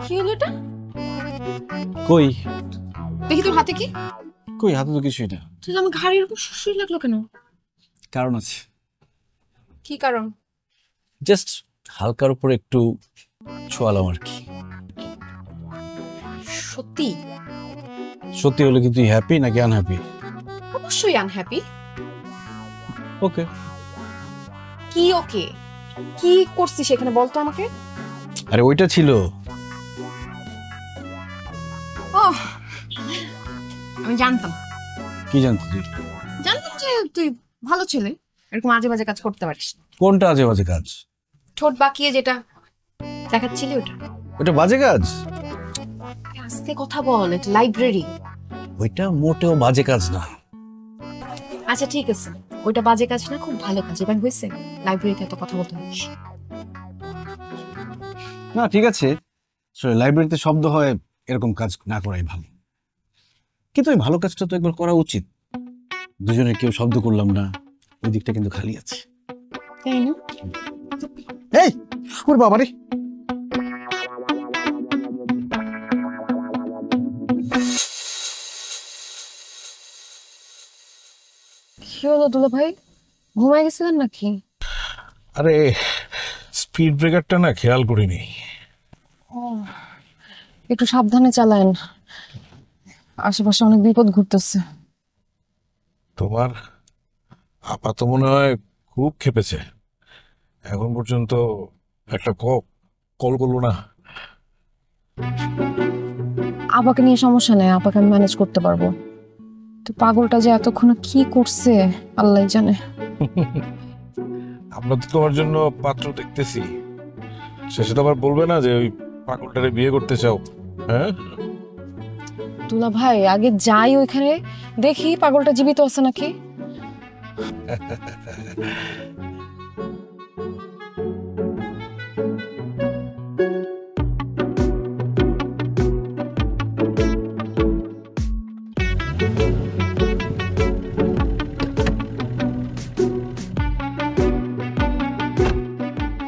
কি হলো এটা? কই দেখি তোর হাতে কি? কই হাতে তো কিছুই না। তুই আমার ঘাড়ে এরকম সুসুই লাগলো কেন? কারণ আছে। কি কারণ? জাস্ট হালকার উপর একটু ছোঁয়ালাম আর কি। সত্যি? সত্যি হলে কি তুই হ্যাপি নাকি আনহ্যাপি? অবশ্যই আনহ্যাপি। ওকে। কি ওকে? কি করছিস এখানে বলতো আমাকে? আরে ওইটা ছিল। আমি জানতাম। কি জানতি তুই? জানতাম যে তুই ভালো ছেলে, এরকম আজে বাজে কাজ করতে পারিস। কোনটা আজে বাজে কাজ? ঠোঁট বাঁকিয়ে যেটা দেখাচ্ছিলি ওটা। ওইটা বাজে কাজ? আস্তে কথা বল, এটা লাইব্রেরি। ওইটা মোটেও বাজে কাজ না। আচ্ছা ঠিক আছে, ওইটা বাজে কাজ না, খুব ভালো কাজ। এবার হয়েছে লাইব্রেরিতে এত কথা বলতে পারিস না ঠিক আছে, লাইব্রেরিতে শব্দ হয়, এরকম কাজ না করাই ভালো। কিন্তু ওই ভালো কাজটা তো একবার করা উচিত। দুজনে কেউ শব্দ করলাম না, ওই দিকটা কিন্তু খালি আছে, তাই না? এই ওর বাবা রে। কি হলো দুলা ভাই, ঘুমায় গেছিলেন নাকি? আরে স্পিড ব্রেকারটা না খেয়াল করিনি। একটু সাবধানে চালান, আশেপাশে অনেক বিপদ ঘটতেছে। তোমার আপা তো মনে হয় খুব খেপেছে, এখন পর্যন্ত একটা কল করলো না। আপাকে নিয়ে সমস্যা নেই, আপাকে আমি ম্যানেজ করতে পারবো। তো পাগলটা যে এতক্ষণ কি করছে আল্লাহ জানে। আমরা তো তোমার জন্য পাত্র দেখতেছি, শেষে তো আবার বলবে না যে ওই পাগলটারে বিয়ে করতে চাও। হ্যাঁ দুলা ভাই, আগে যাই ওইখানে, দেখি পাগলটা জীবিত আছে নাকি।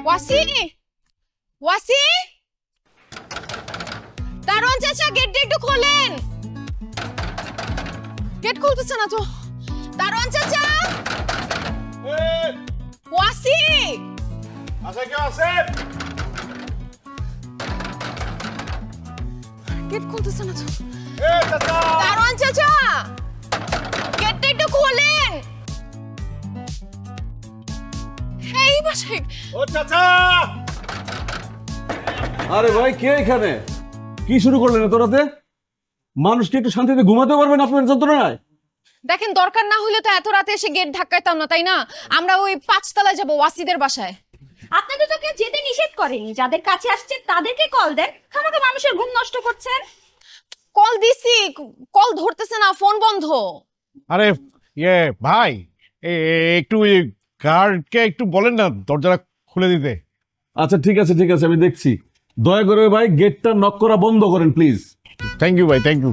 ওয়াসি, ওয়াসি, দারোয়ান চাচা গেটটা একটু খোলেন। গেট খুলতেছে না তো। দারোয়ান চাচা, ওয়াসি, আচ্ছা কেউ আছেন? গেট খুলতেছে না তো। চাচা, দারোয়ান চাচা, গেটটা একটু খোলেন। এই বাসায় ও চাচা। আরে ভাই কে এখানে? কি শুরু করলেন এত রাতে? মানুষকে একটু শান্তিতে ঘুমাতে পারবেন আপনার যন্ত্রণায়? দেখেন, দরকার না হলে তো এত রাতে এসে গেট ধাক্কাইতাম না, তাই না? আমরা ওই ৫ তলায় যাব, ওয়াসিদের বাসায়। আপনাদের তো কেউ যেতে নিষেধ করেনি, যাদের কাছে আসছে তাদেরকে কল দেন, আমাকে মানুষের ঘুম নষ্ট করছেন। কল দিছি, কল ধরতেছে না, ফোন বন্ধ। আরে ভাই, একটু গার্ডকে একটু বলেন না দরজাটা খুলে দিতে। আচ্ছা ঠিক আছে ঠিক আছে, আমি দেখছি। দয়া করে ভাই গেটটা নক করা বন্ধ করেন প্লিজ। থ্যাংক ইউ ভাই, থ্যাংক ইউ।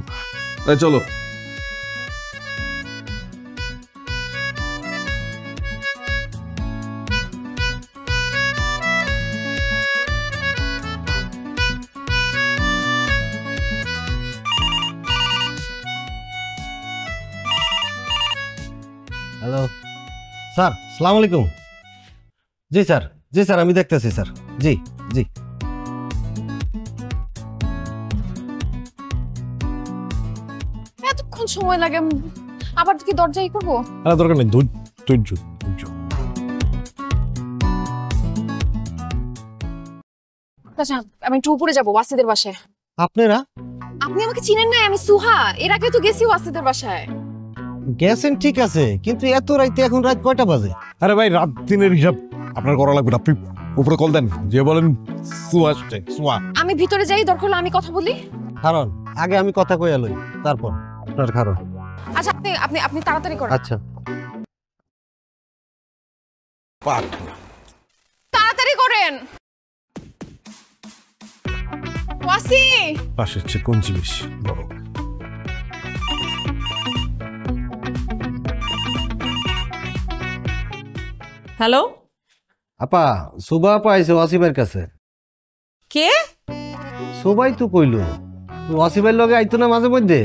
চলো। হ্যালো স্যার, সালাম আলাইকুম। জি স্যার, জি স্যার, আমি দেখতেছি স্যার। জি জি। এতক্ষণ সময় লাগে, আবার কি দরজাই করবো? আরে দরকার নেই, ধৈর্য। আচ্ছা, আমি একটু উপরে যাবো ওয়াসিদের বাসায়। আপনারা? আপনি আমাকে চিনেন না? আমি সুহা, এর আগে তো গেছি ওয়াসিদের বাসায়। গেছেন ঠিক আছে, কিন্তু এত রাইতে, এখন রাত কয়টা বাজে? আরে ভাই, রাত দিনের হিসাব আপনার করা লাগবে না, আপনি উপরে কল দেন, যে বলেন সুয়া আসছে। সুয়া, আমি ভিতরে যাই, দরকার হলে আমি কথা বলি। কারণ আগে আমি কথা কইয়া লই, তারপর আপনার কারণ। আচ্ছা আপনি আপনি আপনি তাড়াতাড়ি করেন। আচ্ছা তাড়াতাড়ি করেন। ওয়াসি, পাশের চেয়ে কোন জিনিস বড়? হ্যালো, আপা সুবা আপা আইছে ওয়াসিমের কাছে। কে? সবাই তো কইলো ওয়াসিমের লগে আইতো না মাঝে মধ্যে।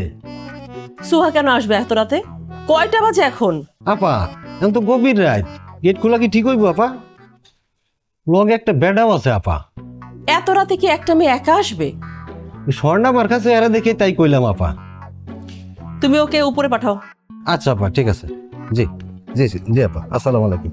সুহা কেন আসবে এত রাতে? কয়টা বাজে এখন? আপা এখন তো গভীর রাত, গেট খোলা কি ঠিক হইব আপা? লগে একটা বেডাও আছে আপা। এত রাতে কি একটা মেয়ে একা আসবে? স্বর্ণাবার কাছে এরা দেখে তাই কইলাম আপা। তুমি ওকে উপরে পাঠাও। আচ্ছা আপা ঠিক আছে। জি জি জি জি আপা, আসসালামু আলাইকুম।